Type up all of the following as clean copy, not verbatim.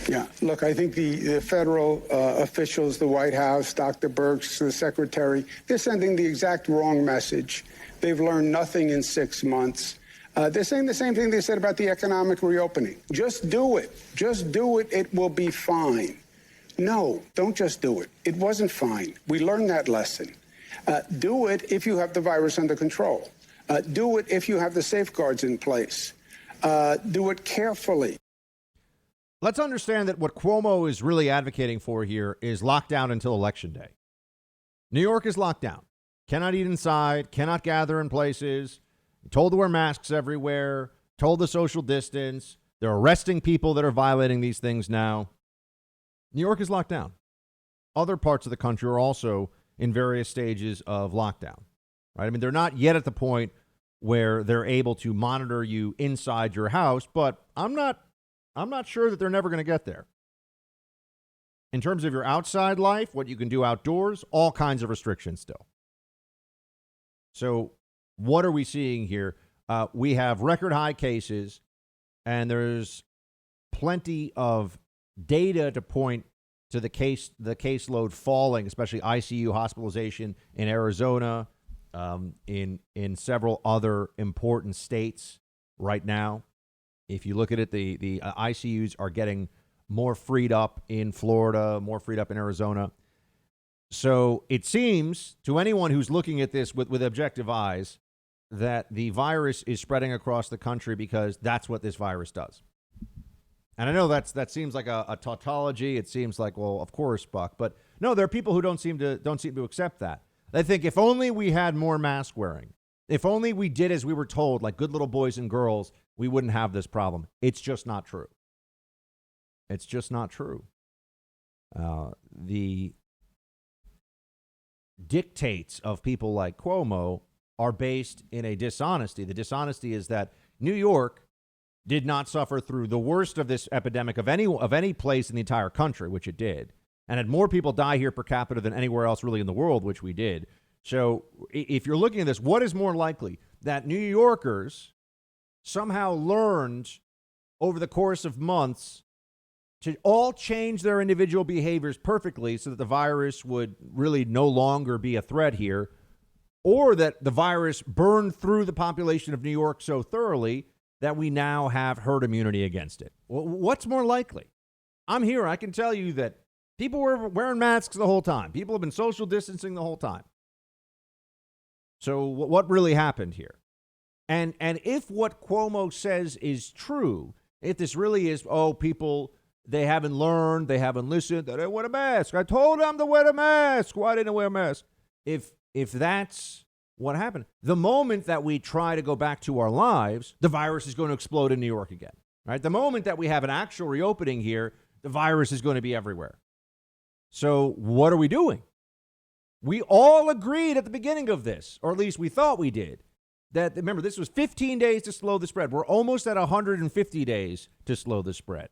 Yeah, look, I think the federal officials, the White House, Dr. Birx, the secretary, they're sending the exact wrong message. They've learned nothing in 6 months. They're saying the same thing they said about the economic reopening. Just do it. Just do it. It will be fine. No, don't just do it. It wasn't fine. We learned that lesson. Do it if you have the virus under control. Do it if you have the safeguards in place. Do it carefully. Let's understand that what Cuomo is really advocating for here is lockdown until Election Day. New York is locked down. Cannot eat inside, cannot gather in places, told to wear masks everywhere, told to social distance. They're arresting people that are violating these things now. New York is locked down. Other parts of the country are also in various stages of lockdown, right? I mean, they're not yet at the point where they're able to monitor you inside your house, but I'm not sure that they're never going to get there. In terms of your outside life, what you can do outdoors, all kinds of restrictions still. So what are we seeing here? We have record high cases, and there's plenty of data to point to the caseload falling, especially ICU hospitalization in Arizona, in several other important states right now. If you look at it, the ICUs are getting more freed up in Florida, more freed up in Arizona. So it seems to anyone who's looking at this with objective eyes that the virus is spreading across the country because that's what this virus does. And I know that seems like a tautology. It seems like, well, of course, Buck. But no, there are people who don't seem to accept that. They think if only we had more mask wearing, if only we did as we were told, like good little boys and girls, we wouldn't have this problem. It's just not true. It's just not true. The dictates of people like Cuomo are based in a dishonesty. The dishonesty is that New York did not suffer through the worst of this epidemic of any place in the entire country, which it did, and had more people die here per capita than anywhere else really in the world, which we did. So if you're looking at this, what is more likely? That New Yorkers somehow learned over the course of months to all change their individual behaviors perfectly so that the virus would really no longer be a threat here, or that the virus burned through the population of New York so thoroughly that we now have herd immunity against it. What's more likely? I'm here. I can tell you that people were wearing masks the whole time. People have been social distancing the whole time. So what really happened here? And if what Cuomo says is true, if this really is, people, they haven't learned, they haven't listened, they didn't wear a mask. I told them to wear a mask. Why didn't I wear a mask? If that's what happened, the moment that we try to go back to our lives, the virus is going to explode in New York again, right? The moment that we have an actual reopening here, the virus is going to be everywhere. So what are we doing? We all agreed at the beginning of this, or at least we thought we did, that, remember, this was 15 days to slow the spread. We're almost at 150 days to slow the spread.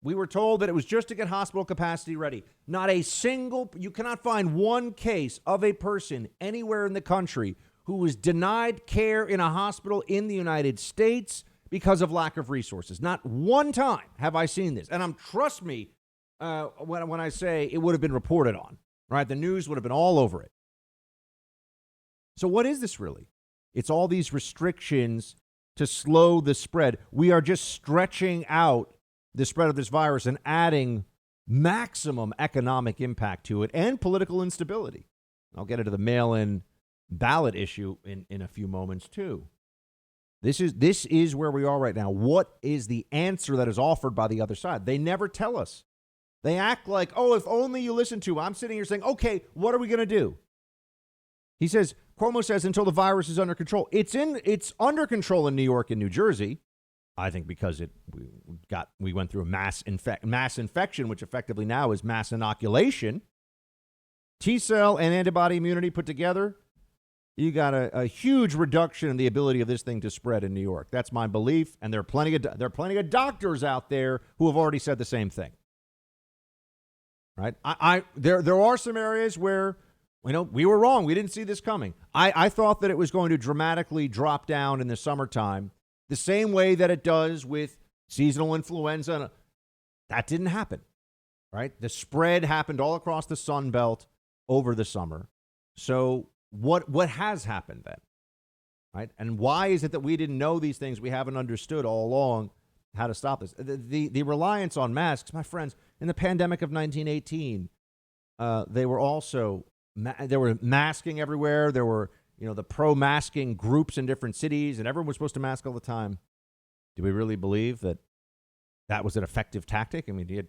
We were told that it was just to get hospital capacity ready. Not a single, you cannot find one case of a person anywhere in the country who was denied care in a hospital in the United States because of lack of resources. Not one time have I seen this. And trust me, when I say it would have been reported on, right? The news would have been all over it. So what is this really? It's all these restrictions to slow the spread. We are just stretching out the spread of this virus and adding maximum economic impact to it and political instability. I'll get into the mail-in ballot issue in a few moments, too. This is where we are right now. What is the answer that is offered by the other side? They never tell us. They act like, if only you listen to. I'm sitting here saying, okay, what are we going to do? Cuomo says until the virus is under control. It's under control in New York and New Jersey. I think because we went through a mass infection, which effectively now is mass inoculation. T-cell and antibody immunity put together, you got a huge reduction in the ability of this thing to spread in New York. That's my belief, and there are plenty of doctors out there who have already said the same thing. Right? There are some areas where we were wrong. We didn't see this coming. I thought that it was going to dramatically drop down in the summertime, the same way that it does with seasonal influenza That didn't happen, right? The spread happened all across the Sun Belt over the summer. So what has happened then, right? And why is it that we didn't know these things? We haven't understood all along how to stop this. The reliance on masks, my friends, in the pandemic of 1918, they were also they were masking everywhere. There were the pro-masking groups in different cities, and everyone was supposed to mask all the time. Do we really believe that that was an effective tactic? I mean, you had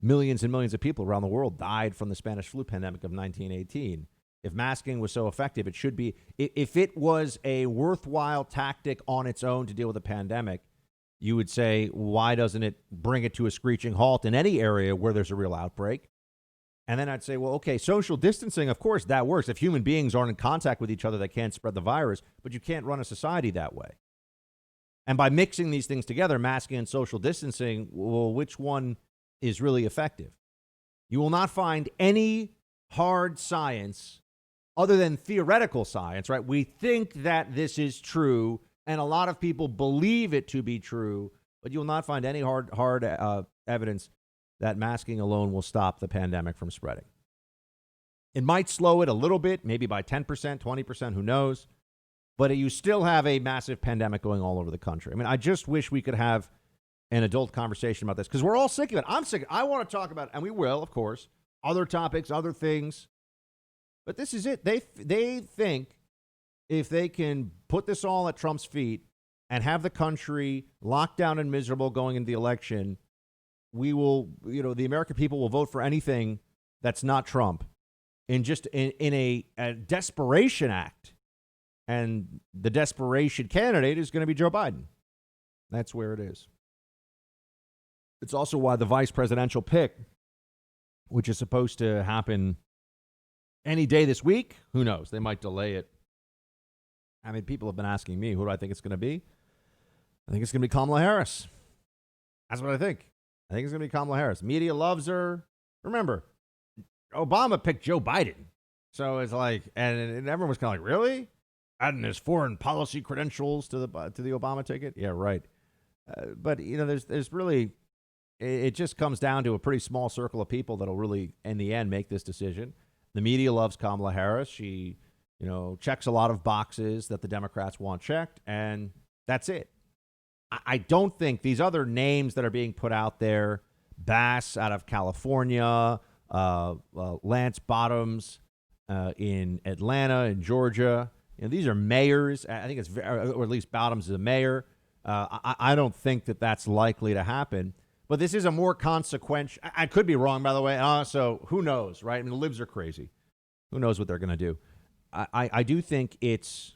millions and millions of people around the world died from the Spanish flu pandemic of 1918. If masking was so effective, it should be. If it was a worthwhile tactic on its own to deal with a pandemic, you would say, why doesn't it bring it to a screeching halt in any area where there's a real outbreak? And then I'd say, well, okay, social distancing, of course, that works. If human beings aren't in contact with each other, they can't spread the virus, but you can't run a society that way. And by mixing these things together, masking and social distancing, well, which one is really effective? You will not find any hard science other than theoretical science, right? We think that this is true, and a lot of people believe it to be true, but you will not find any hard evidence that masking alone will stop the pandemic from spreading. It might slow it a little bit, maybe by 10%, 20%, who knows? But you still have a massive pandemic going all over the country. I mean, I just wish we could have an adult conversation about this because we're all sick of it. I'm sick. I want to talk about, and we will, of course, other topics, other things. But this is it. They think if they can put this all at Trump's feet and have the country locked down and miserable going into the election, we will, the American people will vote for anything that's not Trump in a desperation act. And the desperation candidate is going to be Joe Biden. That's where it is. It's also why the vice presidential pick, which is supposed to happen any day this week, who knows? They might delay it. I mean, people have been asking me, who do I think it's going to be? I think it's going to be Kamala Harris. That's what I think. I think it's going to be Kamala Harris. Media loves her. Remember, Obama picked Joe Biden. So it's like, and everyone was kind of like, really? Adding his foreign policy credentials to the Obama ticket? Yeah, right. But, there's really, it just comes down to a pretty small circle of people that'll really, in the end, make this decision. The media loves Kamala Harris. She, checks a lot of boxes that the Democrats want checked, and that's it. I don't think these other names that are being put out there, Bass out of California, Lance Bottoms in Atlanta and Georgia, these are mayors. I think or at least Bottoms is a mayor. I don't think that that's likely to happen. But this is a more consequential. I could be wrong, by the way. So who knows, right? I mean, the libs are crazy. Who knows what they're going to do? I do think it's.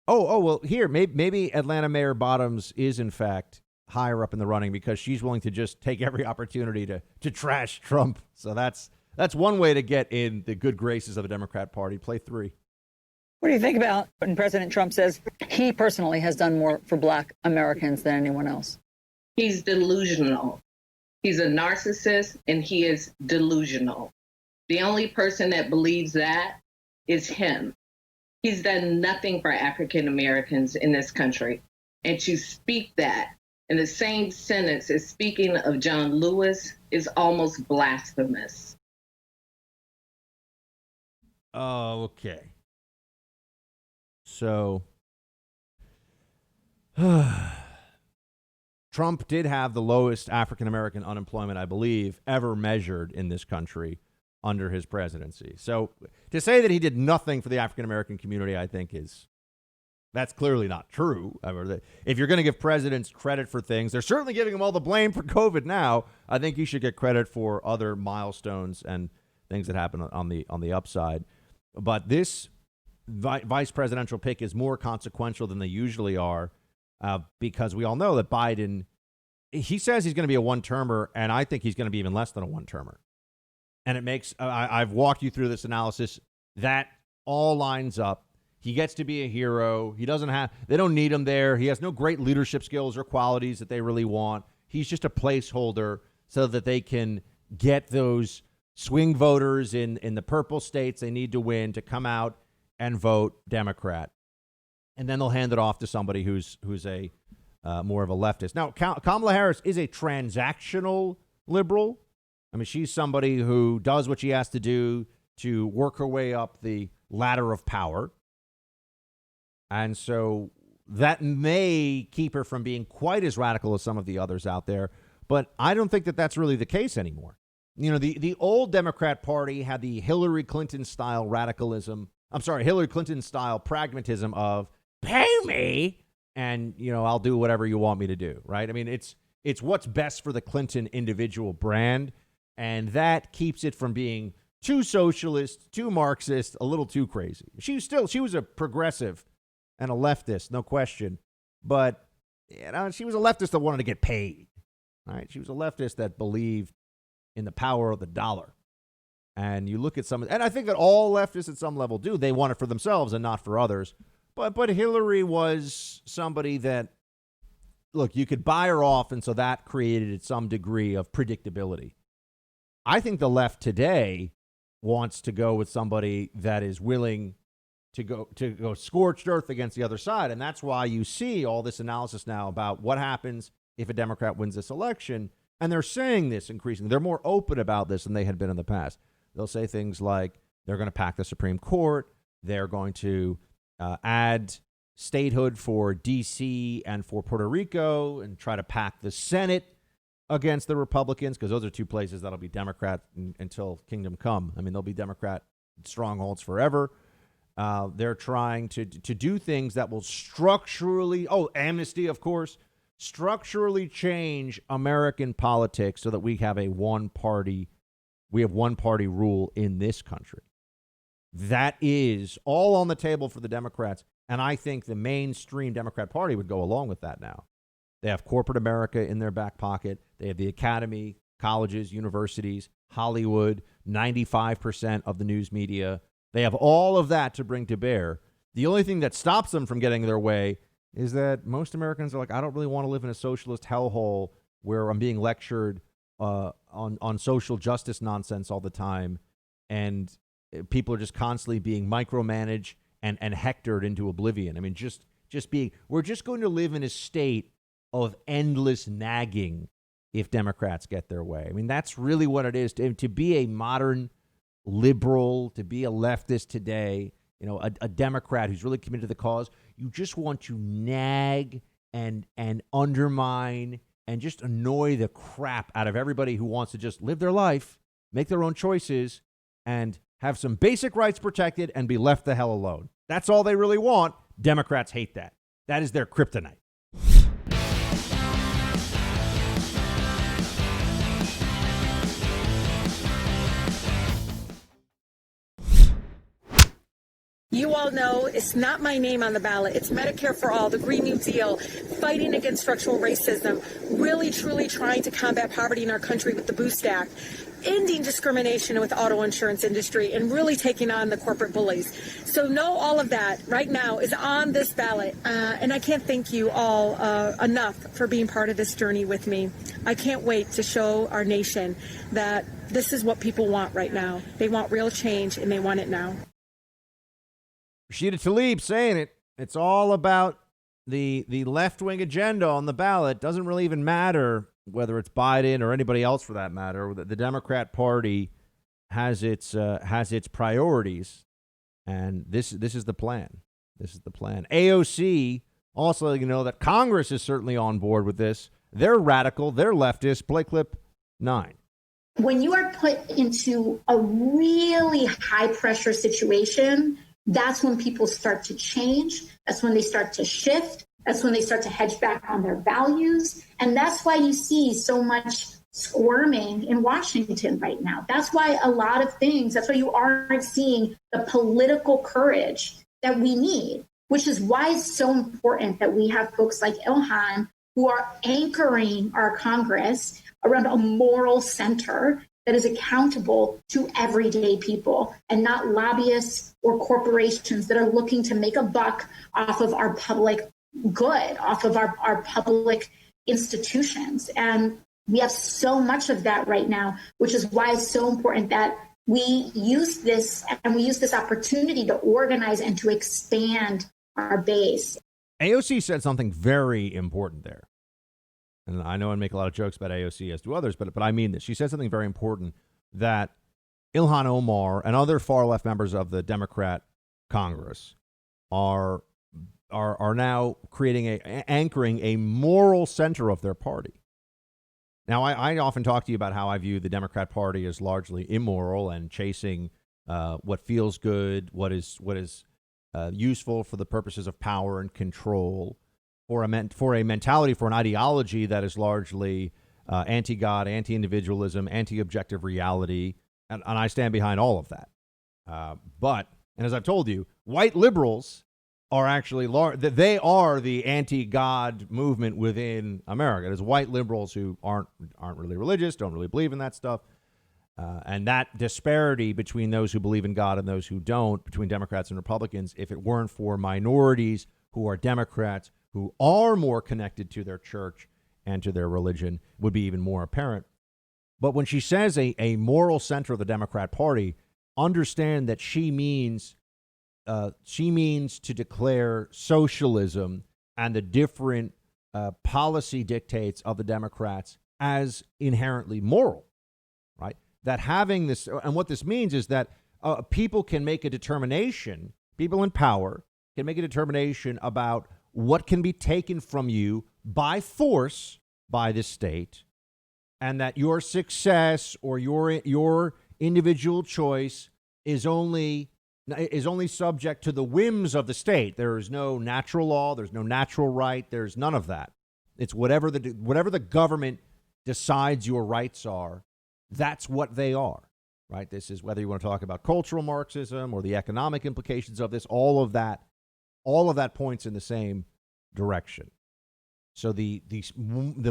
Well, here, maybe Atlanta Mayor Bottoms is, in fact, higher up in the running because she's willing to just take every opportunity to trash Trump. So that's one way to get in the good graces of the Democrat Party. Play three. What do you think about when President Trump says he personally has done more for Black Americans than anyone else? He's delusional. He's a narcissist and he is delusional. The only person that believes that is him. He's done nothing for African Americans in this country. And to speak that in the same sentence as speaking of John Lewis is almost blasphemous. Oh, okay. So, Trump did have the lowest African-American unemployment, I believe, ever measured in this country under his presidency. So to say that he did nothing for the African-American community, I think that's clearly not true. If you're going to give presidents credit for things, they're certainly giving them all the blame for COVID now. I think he should get credit for other milestones and things that happen on the upside. But this vice presidential pick is more consequential than they usually are because we all know that Biden, he says he's going to be a one-termer, and I think he's going to be even less than a one-termer. And it makes, I've walked you through this analysis, that all lines up. He gets to be a hero. They don't need him there. He has no great leadership skills or qualities that they really want. He's just a placeholder so that they can get those swing voters in the purple states they need to win to come out and vote Democrat. And then they'll hand it off to somebody who's a more of a leftist. Now, Kamala Harris is a transactional liberal. I mean, she's somebody who does what she has to do to work her way up the ladder of power. And so that may keep her from being quite as radical as some of the others out there. But I don't think that that's really the case anymore. You know, the old Democrat Party had the Hillary Clinton style Hillary Clinton style pragmatism of pay me and, you know, I'll do whatever you want me to do. Right. I mean, it's what's best for the Clinton individual brand. And that keeps it from being too socialist, too Marxist, a little too crazy. She was a progressive and a leftist, no question. But, you know, she was a leftist that wanted to get paid. Right. She was a leftist that believed in the power of the dollar. And you look at and I think that all leftists at some level do. They want it for themselves and not for others. But Hillary was somebody that, look, you could buy her off, and so that created some degree of predictability. I think the left today wants to go with somebody that is willing to go scorched earth against the other side. And that's why you see all this analysis now about what happens if a Democrat wins this election. And they're saying this increasingly. They're more open about this than they had been in the past. They'll say things like they're going to pack the Supreme Court. They're going to add statehood for D.C. and for Puerto Rico and try to pack the Senate against the Republicans, because those are two places that'll be Democrat until kingdom come. I mean, they'll be Democrat strongholds forever. They're trying to do things that will structurally, amnesty, of course, structurally change American politics so that we have one party rule in this country. That is all on the table for the Democrats. And I think the mainstream Democrat Party would go along with that now. They have corporate America in their back pocket. They have the academy, colleges, universities, Hollywood, 95% of the news media. They have all of that to bring to bear. The only thing that stops them from getting their way is that most Americans are like, I don't really want to live in a socialist hellhole where I'm being lectured on social justice nonsense all the time, and people are just constantly being micromanaged and hectored into oblivion. I mean, we're just going to live in a state of endless nagging if Democrats get their way. I mean, that's really what it is. To be a modern liberal, to be a leftist today, you know, a Democrat who's really committed to the cause, you just want to nag and undermine and just annoy the crap out of everybody who wants to just live their life, make their own choices, and have some basic rights protected and be left the hell alone. That's all they really want. Democrats hate that. That is their kryptonite. You all know it's not my name on the ballot. It's Medicare for All, the Green New Deal, fighting against structural racism, really, truly trying to combat poverty in our country with the Boost Act, ending discrimination with the auto insurance industry, and really taking on the corporate bullies. So know all of that right now is on this ballot. And I can't thank you all enough for being part of this journey with me. I can't wait to show our nation that this is what people want right now. They want real change, and they want it now. Rashida Tlaib saying it. It's all about the left-wing agenda on the ballot. Doesn't really even matter whether it's Biden or anybody else for that matter. The Democrat Party has its priorities, and this is the plan. This is the plan. AOC also, you know, that Congress is certainly on board with this. They're radical. They're leftist. Play clip 9. When you are put into a really high-pressure situation, that's when people start to change. That's when they start to shift. That's when they start to hedge back on their values. And that's why you see so much squirming in Washington right now. That's why that's why you aren't seeing the political courage that we need, which is why it's so important that we have folks like Ilhan who are anchoring our Congress around a moral center that is accountable to everyday people and not lobbyists or corporations that are looking to make a buck off of our public good, off of our public institutions. And we have so much of that right now, which is why it's so important that we use this opportunity to organize and to expand our base. AOC said something very important there. And I know I make a lot of jokes about AOC, as do others, but I mean this. She said something very important, that Ilhan Omar and other far-left members of the Democrat Congress are now anchoring a moral center of their party. Now, I often talk to you about how I view the Democrat Party as largely immoral and chasing what feels good, what is useful for the purposes of power and control, for a mentality, for an ideology that is largely anti-God, anti-individualism, anti-objective reality, and I stand behind all of that. But as I've told you, white liberals are actually they are the anti-God movement within America. There's white liberals who aren't really religious, don't really believe in that stuff. And that disparity between those who believe in God and those who don't, between Democrats and Republicans, if it weren't for minorities who are Democrats, who are more connected to their church and to their religion, would be even more apparent. But when she says a moral center of the Democrat Party, understand that she means to declare socialism and the different policy dictates of the Democrats as inherently moral, right? That having this, and what this means is that people can make a determination, people in power can make a determination about what can be taken from you by force by the state, and that your success or your individual choice is only subject to the whims of the state. There is no natural law. There's no natural right. There's none of that. It's whatever the government decides your rights are, that's what they are, right? This is whether you want to talk about cultural Marxism or the economic implications of this, all of that points in the same direction. So the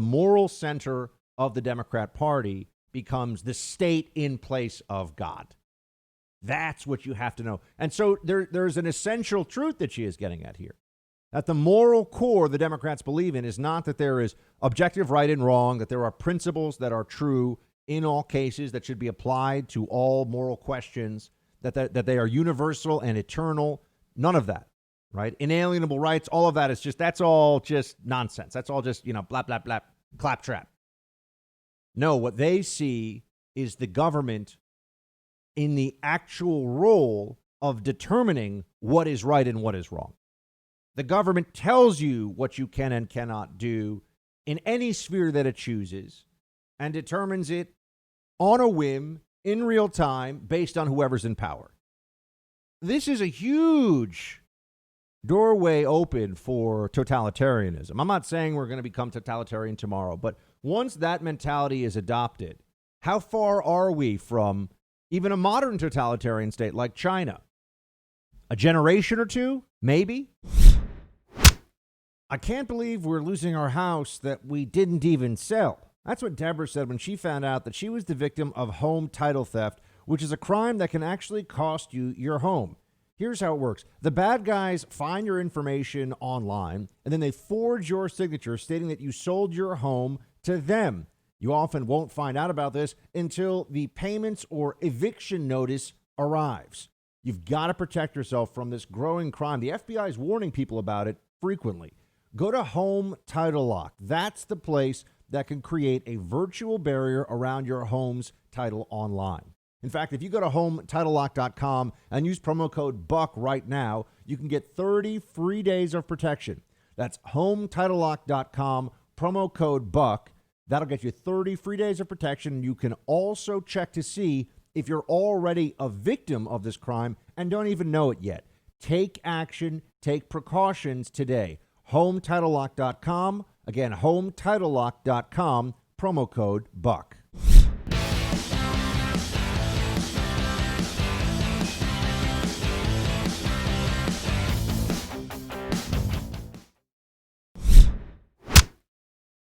moral center of the Democrat Party becomes the state in place of God. That's what you have to know. And so there's an essential truth that she is getting at here. That the moral core the Democrats believe in is not that there is objective right and wrong, that there are principles that are true in all cases that should be applied to all moral questions, that they are universal and eternal. None of that, right? Inalienable rights, all of that is that's all just nonsense. That's all just, blah, blah, blah, claptrap. No, what they see is the government in the actual role of determining what is right and what is wrong. The government tells you what you can and cannot do in any sphere that it chooses and determines it on a whim in real time based on whoever's in power. This is a huge doorway open for totalitarianism. I'm not saying we're going to become totalitarian tomorrow, but once that mentality is adopted, how far are we from even a modern totalitarian state like China? A generation or two, maybe? I can't believe we're losing our house that we didn't even sell. That's what Deborah said when she found out that she was the victim of home title theft, which is a crime that can actually cost you your home. Here's how it works. The bad guys find your information online, and then they forge your signature stating that you sold your home to them. You often won't find out about this until the payments or eviction notice arrives. You've got to protect yourself from this growing crime. The FBI is warning people about it frequently. Go to Home Title Lock. That's the place that can create a virtual barrier around your home's title online. In fact, if you go to HomeTitleLock.com and use promo code BUCK right now, you can get 30 free days of protection. That's HomeTitleLock.com, promo code BUCK. That'll get you 30 free days of protection. You can also check to see if you're already a victim of this crime and don't even know it yet. Take action, take precautions today. HomeTitleLock.com. Again, HomeTitleLock.com, promo code BUCK.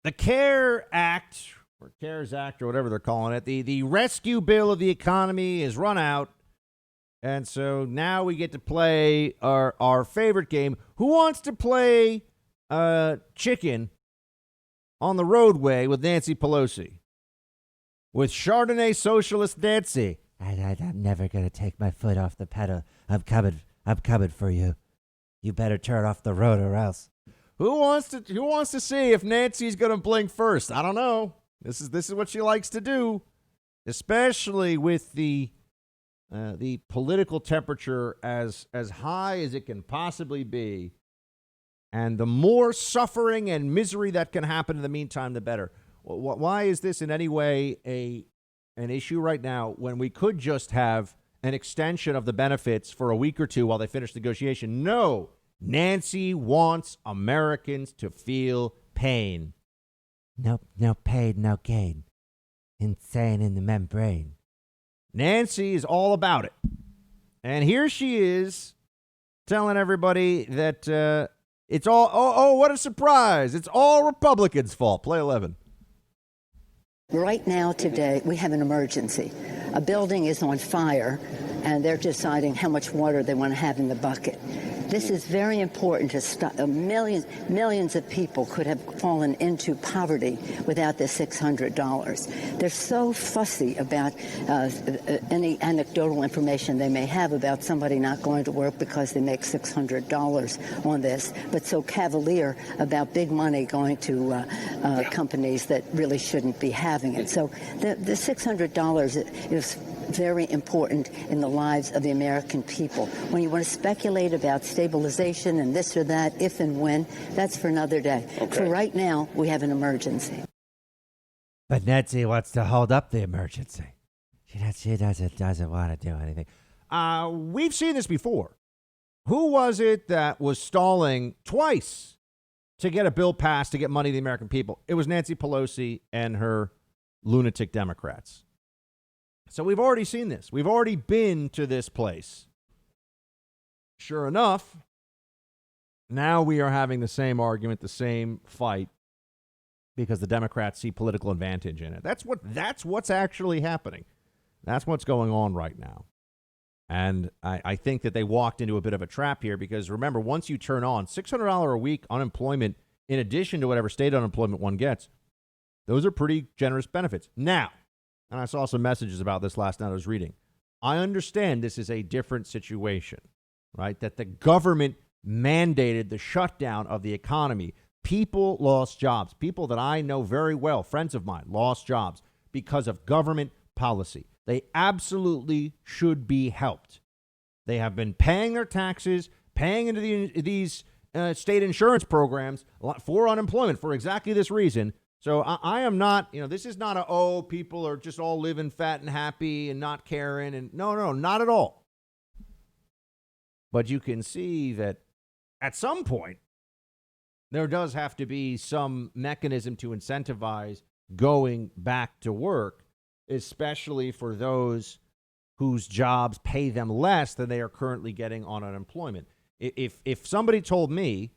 The CARE Act, or CARES Act, or whatever they're calling it, the rescue bill of the economy is run out. And so now we get to play our favorite game. Who wants to play chicken on the roadway with Nancy Pelosi? With Chardonnay Socialist Nancy. I'm never going to take my foot off the pedal. I'm coming for you. You better turn off the road or else. Who wants to see if Nancy's going to blink first? I don't know. This is what she likes to do, especially with the political temperature as high as it can possibly be. And the more suffering and misery that can happen in the meantime, the better. Why is this in any way an issue right now when we could just have an extension of the benefits for a week or two while they finish negotiation? No, Nancy wants Americans to feel pain. No pain, no gain. Insane in the membrane. Nancy is all about it. And here she is telling everybody that it's all, oh, what a surprise. It's all Republicans' fault. Play 11. Right now, today, we have an emergency. A building is on fire, and they're deciding how much water they want to have in the bucket. This is very important to stop. Millions of people could have fallen into poverty without the $600. They're so fussy about any anecdotal information they may have about somebody not going to work because they make $600 on this, but so cavalier about big money going to companies that really shouldn't be having it. So the $600 is very important in the lives of the American people. When you want to speculate about stabilization and this or that, if and when, that's for another day. Okay. For right now, we have an emergency. But Nancy wants to hold up the emergency. She doesn't want to do anything. We've seen this before. Who was it that was stalling twice to get a bill passed to get money to the American people? It was Nancy Pelosi and her lunatic Democrats. So we've already seen this. We've already been to this place. Sure enough, now we are having the same argument, the same fight, because the Democrats see political advantage in it. That's what's actually happening. That's what's going on right now. And I think that they walked into a bit of a trap here because, remember, once you turn on $600 a week unemployment, in addition to whatever state unemployment one gets, those are pretty generous benefits. Now, and I saw some messages about this last night I was reading. I understand this is a different situation, right? That the government mandated the shutdown of the economy. People lost jobs. People that I know very well, friends of mine, lost jobs because of government policy. They absolutely should be helped. They have been paying their taxes, paying into these state insurance programs for unemployment for exactly this reason. So I am not, this is not people are just all living fat and happy and not caring. And no, not at all. But you can see that at some point, there does have to be some mechanism to incentivize going back to work, especially for those whose jobs pay them less than they are currently getting on unemployment. If somebody told me,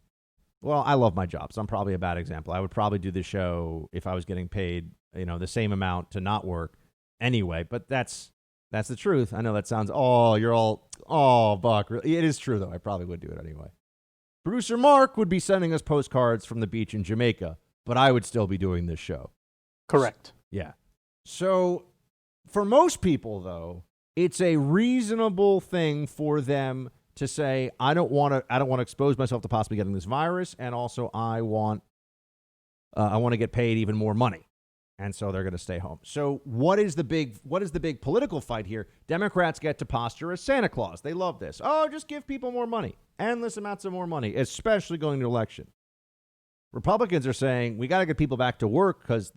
well, I love my job, so I'm probably a bad example. I would probably do the show if I was getting paid, the same amount to not work anyway. But that's the truth. I know that sounds, Buck. It is true, though. I probably would do it anyway. Producer Mark would be sending us postcards from the beach in Jamaica, but I would still be doing this show. Correct. Yeah. So for most people, though, it's a reasonable thing for them to say, I don't want to expose myself to possibly getting this virus, and also I want to get paid even more money, and so they're going to stay home. So what is the big political fight here? Democrats get to posture as Santa Claus. They love this. Oh, just give people more money, endless amounts of more money, especially going to election. Republicans are saying we got to get people back to work because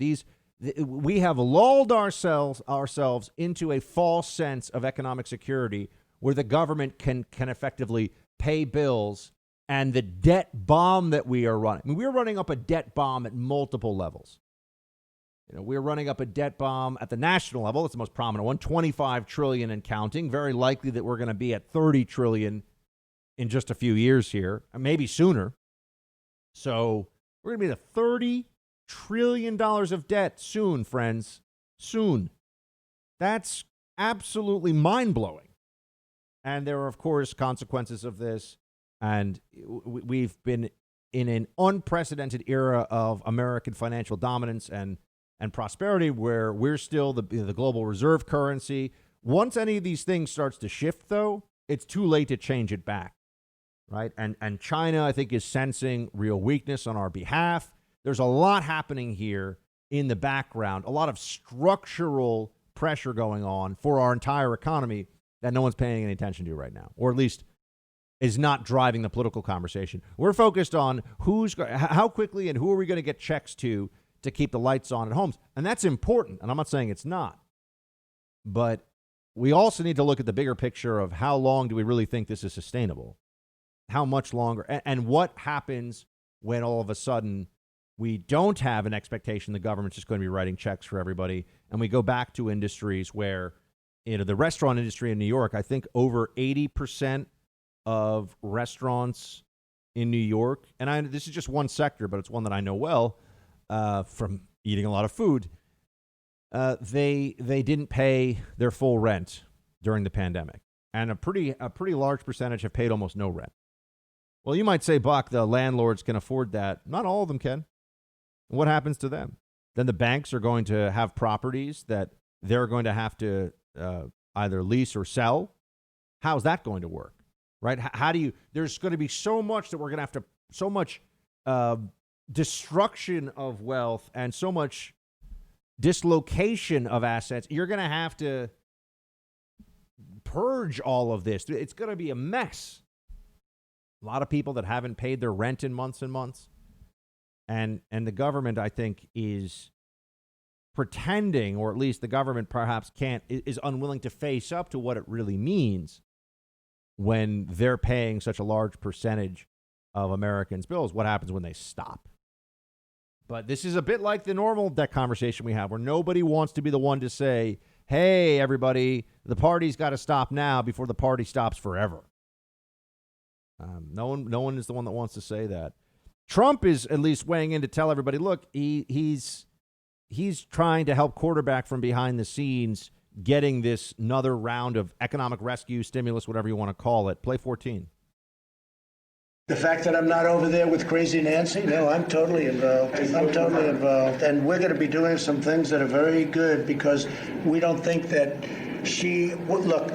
we have lulled ourselves into a false sense of economic security, where the government can effectively pay bills, and the debt bomb that we are running. I mean, we're running up a debt bomb at multiple levels. We're running up a debt bomb at the national level. It's the most prominent one, $25 trillion and counting. Very likely that we're going to be at $30 trillion in just a few years here, maybe sooner. So we're going to be at $30 trillion of debt soon, friends. Soon. That's absolutely mind-blowing. And there are, of course, consequences of this. And we've been in an unprecedented era of American financial dominance and prosperity, where we're still the global reserve currency. Once any of these things starts to shift, though, it's too late to change it back. right? And China, I think, is sensing real weakness on our behalf. There's a lot happening here in the background, a lot of structural pressure going on for our entire economy that no one's paying any attention to right now, or at least is not driving the political conversation. We're focused on how quickly and who are we going to get checks to keep the lights on at homes. And that's important. And I'm not saying it's not. But we also need to look at the bigger picture of how long do we really think this is sustainable? How much longer? And what happens when all of a sudden we don't have an expectation the government's just going to be writing checks for everybody, and we go back to industries where, the restaurant industry in New York, I think over 80% of restaurants in New York, and this is just one sector, but it's one that I know well from eating a lot of food, they didn't pay their full rent during the pandemic, and a pretty large percentage have paid almost no rent. Well, you might say, Buck, the landlords can afford that. Not all of them can. What happens to them? Then the banks are going to have properties that they're going to have to either lease or sell. How's that going to work? Right? How do you? There's going to be so much that we're going to have to, so much destruction of wealth and so much dislocation of assets. You're going to have to purge all of this. It's going to be a mess. A lot of people that haven't paid their rent in months and months. And the government, I think, is pretending, or at least the government perhaps is unwilling to face up to what it really means when they're paying such a large percentage of Americans' bills. What happens when they stop? But this is a bit like the normal debt conversation we have, where nobody wants to be the one to say, hey, everybody, the party's got to stop now before the party stops forever. No one is the one that wants to say that. Trump is at least weighing in to tell everybody, look, he's trying to help quarterback from behind the scenes, getting this another round of economic rescue, stimulus, whatever you want to call it. Play 14. The fact that I'm not over there with Crazy Nancy, no, I'm totally involved. I'm totally involved. And we're going to be doing some things that are very good because we don't think that look,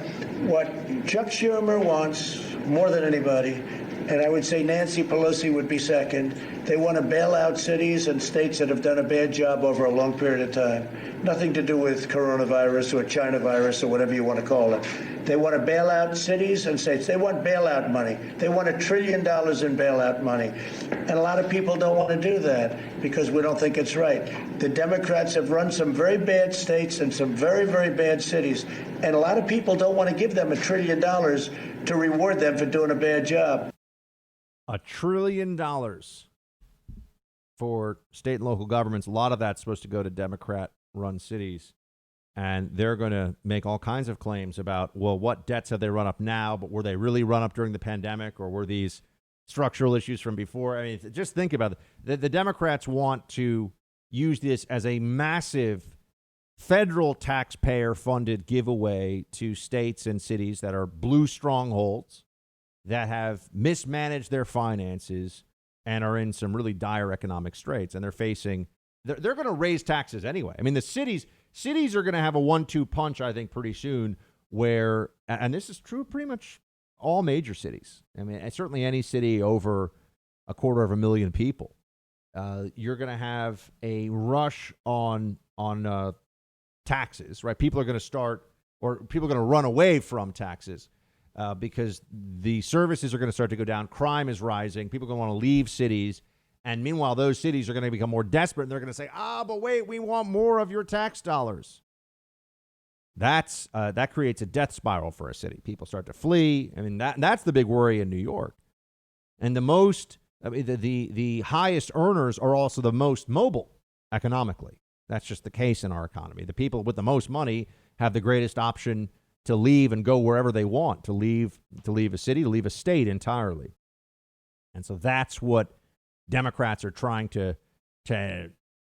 what Chuck Schumer wants more than anybody, and I would say Nancy Pelosi would be second, they want to bail out cities and states that have done a bad job over a long period of time. Nothing to do with coronavirus or China virus or whatever you want to call it. They want to bail out cities and states. They want bailout money. They want $1 trillion in bailout money. And a lot of people don't want to do that because we don't think it's right. The Democrats have run some very bad states and some very, very bad cities. And a lot of people don't want to give them $1 trillion to reward them for doing a bad job. $1 trillion for state and local governments. A lot of that's supposed to go to Democrat-run cities. And they're going to make all kinds of claims about, well, what debts have they run up now? But were they really run up during the pandemic? Or were these structural issues from before? I mean, just think about it. The Democrats want to use this as a massive federal taxpayer-funded giveaway to states and cities that are blue strongholds, that have mismanaged their finances and are in some really dire economic straits. And they're going to raise taxes anyway. I mean, the cities are going to have a 1-2 punch, I think, pretty soon where, and this is true pretty much all major cities. I mean, certainly any city over 250,000 people, you're going to have a rush on taxes, right? People are going to run away from taxes. Because the services are going to start to go down. Crime is rising. People are going to want to leave cities. And meanwhile, those cities are going to become more desperate. And they're going to say, but wait, we want more of your tax dollars. That creates a death spiral for a city. People start to flee. I mean, that's the big worry in New York. And the highest earners are also the most mobile economically. That's just the case in our economy. The people with the most money have the greatest option to leave and go wherever they want, to leave a city, to leave a state entirely. And so that's what Democrats are trying to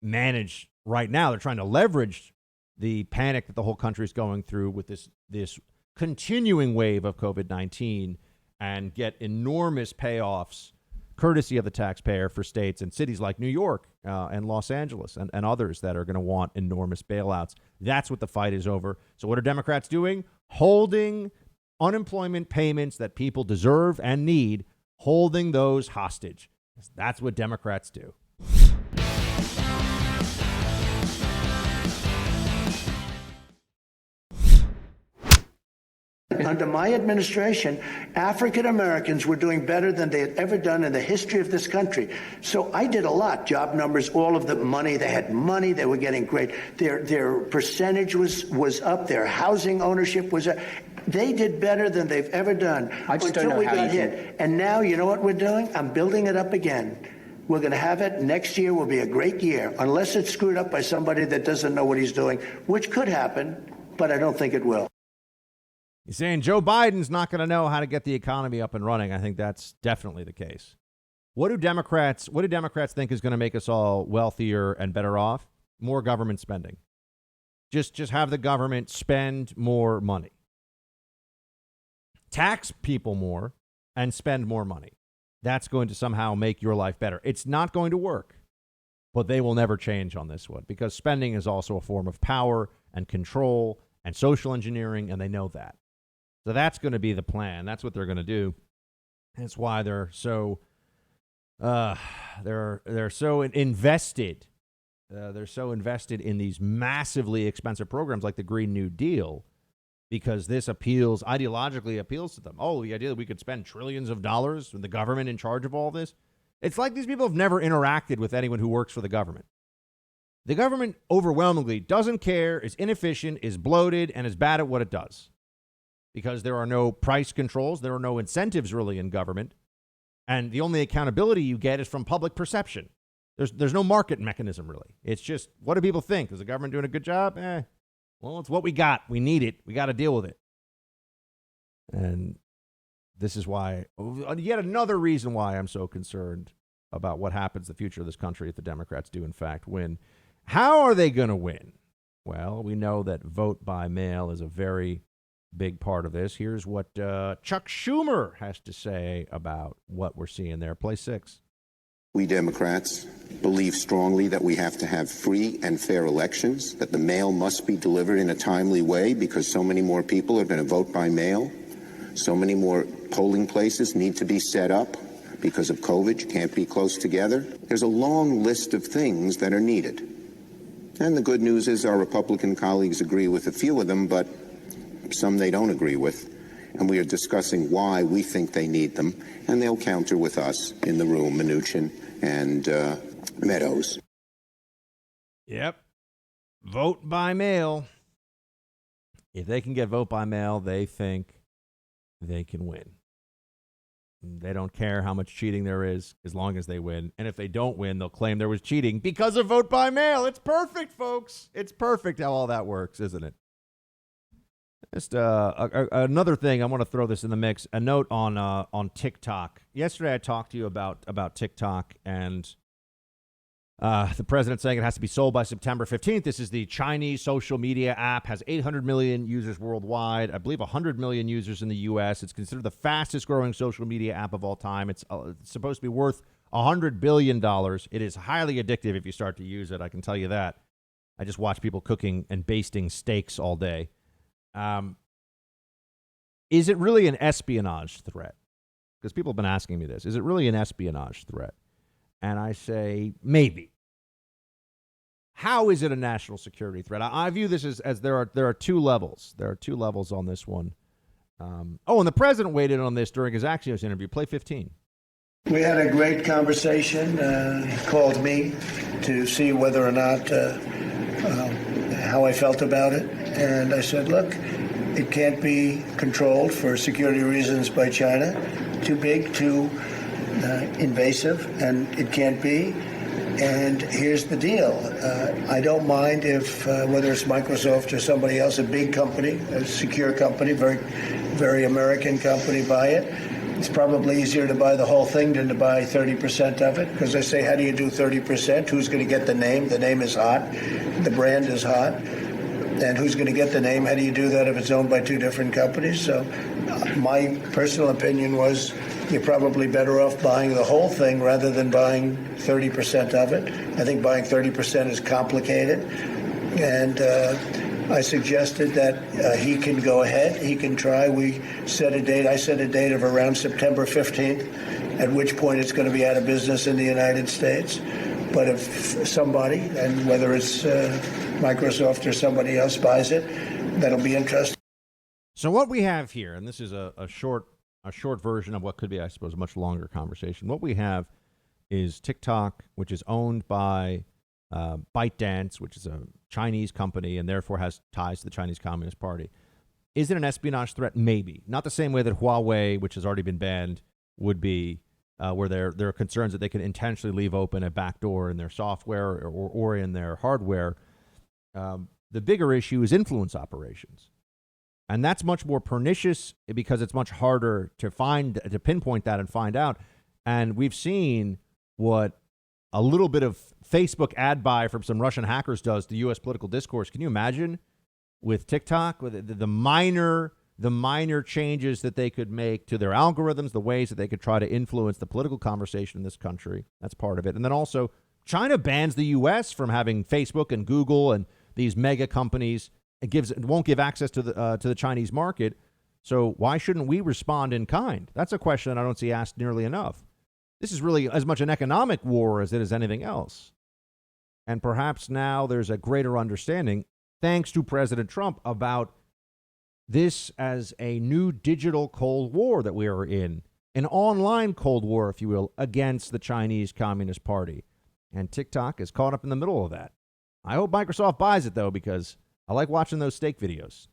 manage right now. They're trying to leverage the panic that the whole country is going through with this continuing wave of COVID-19 and get enormous payoffs courtesy of the taxpayer for states and cities like New York and Los Angeles and others that are going to want enormous bailouts. That's what the fight is over. So what are Democrats doing? Holding unemployment payments that people deserve and need, holding those hostage. That's what Democrats do. Under my administration, African Americans were doing better than they had ever done in the history of this country. So I did a lot. Job numbers, all of the money. They had money. They were getting great. Their percentage was up. Their housing ownership was up. They did better than they've ever done until we got hit. And now, you know what we're doing? I'm building it up again. We're going to have it. Next year will be a great year, unless it's screwed up by somebody that doesn't know what he's doing, which could happen, but I don't think it will. He's saying Joe Biden's not going to know how to get the economy up and running. I think that's definitely the case. What do Democrats think is going to make us all wealthier and better off? More government spending. Just have the government spend more money. Tax people more and spend more money. That's going to somehow make your life better. It's not going to work, but they will never change on this one because spending is also a form of power and control and social engineering, and they know that. So that's going to be the plan. That's what they're going to do. That's why they're so they're so invested. They're so invested in these massively expensive programs like the Green New Deal, because this ideologically appeals to them. Oh, the idea that we could spend trillions of dollars with the government in charge of all this. It's like these people have never interacted with anyone who works for the government. The government overwhelmingly doesn't care, is inefficient, is bloated, and is bad at what it does. Because there are no price controls, there are no incentives really in government, and the only accountability you get is from public perception. There's no market mechanism really. It's just, what do people think? Is the government doing a good job? Well, it's what we got. We need it. We got to deal with it. And this is why, yet another reason why I'm so concerned about what happens in the future of this country if the Democrats do in fact win. How are they going to win? Well, we know that vote by mail is a very big part of this. Here's what Chuck Schumer has to say about what we're seeing there. Play 6. We Democrats believe strongly that we have to have free and fair elections, that the mail must be delivered in a timely way because so many more people are going to vote by mail. So many more polling places need to be set up because of COVID. You can't be close together. There's a long list of things that are needed. And the good news is our Republican colleagues agree with a few of them, but some they don't agree with. And we are discussing why we think they need them. And they'll counter with us in the room, Mnuchin and Meadows. Yep. Vote by mail. If they can get vote by mail, they think they can win. They don't care how much cheating there is as long as they win. And if they don't win, they'll claim there was cheating because of vote by mail. It's perfect, folks. It's perfect how all that works, isn't it? Just another thing, I want to throw this in the mix. A note on TikTok. Yesterday, I talked to you about TikTok and the president saying it has to be sold by September 15th. This is the Chinese social media app, has 800 million users worldwide. I believe 100 million users in the U.S. It's considered the fastest growing social media app of all time. It's supposed to be worth $100 billion. It is highly addictive if you start to use it. I can tell you that. I just watch people cooking and basting steaks all day. Is it really an espionage threat? Because people have been asking me this. Is it really an espionage threat? And I say, maybe. How is it a national security threat? I view this as there are two levels. There are two levels on this one. And the president weighed in on this during his Axios interview. Play 15. We had a great conversation. He called me to see whether or not how I felt about it. And I said, look, it can't be controlled for security reasons by China. Too big, too invasive, and it can't be. And here's the deal. I don't mind if, whether it's Microsoft or somebody else, a big company, a secure company, very, very American company, buy it. It's probably easier to buy the whole thing than to buy 30% of it. Because I say, how do you do 30%? Who's going to get the name? The name is hot. The brand is hot. And who's going to get the name? How do you do that if it's owned by two different companies? So my personal opinion was you're probably better off buying the whole thing rather than buying 30% of it. I think buying 30% is complicated. And I suggested that he can go ahead. He can try. We set a date. I set a date of around September 15th. at which point it's going to be out of business in the United States. But if somebody, and whether it's Microsoft or somebody else buys it, that'll be interesting. So what we have here, and this is a short version of what could be, I suppose, a much longer conversation. What we have is TikTok, which is owned by ByteDance, which is a Chinese company and therefore has ties to the Chinese Communist Party. Is it an espionage threat? Maybe. Not the same way that Huawei, which has already been banned, would be, where there are concerns that they could intentionally leave open a backdoor in their software or in their hardware. The bigger issue is influence operations. And that's much more pernicious because it's much harder to pinpoint that and find out. And we've seen what a little bit of Facebook ad buy from some Russian hackers does to U.S. political discourse. Can you imagine with TikTok, with the minor changes that they could make to their algorithms, the ways that they could try to influence the political conversation in this country? That's part of it. And then also, China bans the U.S. from having Facebook and Google and these mega companies. It won't give access to the Chinese market. So why shouldn't we respond in kind? That's a question that I don't see asked nearly enough. This is really as much an economic war as it is anything else. And perhaps now there's a greater understanding, thanks to President Trump, about this as a new digital Cold War that we are in, an online Cold War, if you will, against the Chinese Communist Party. And TikTok is caught up in the middle of that. I hope Microsoft buys it, though, because I like watching those steak videos.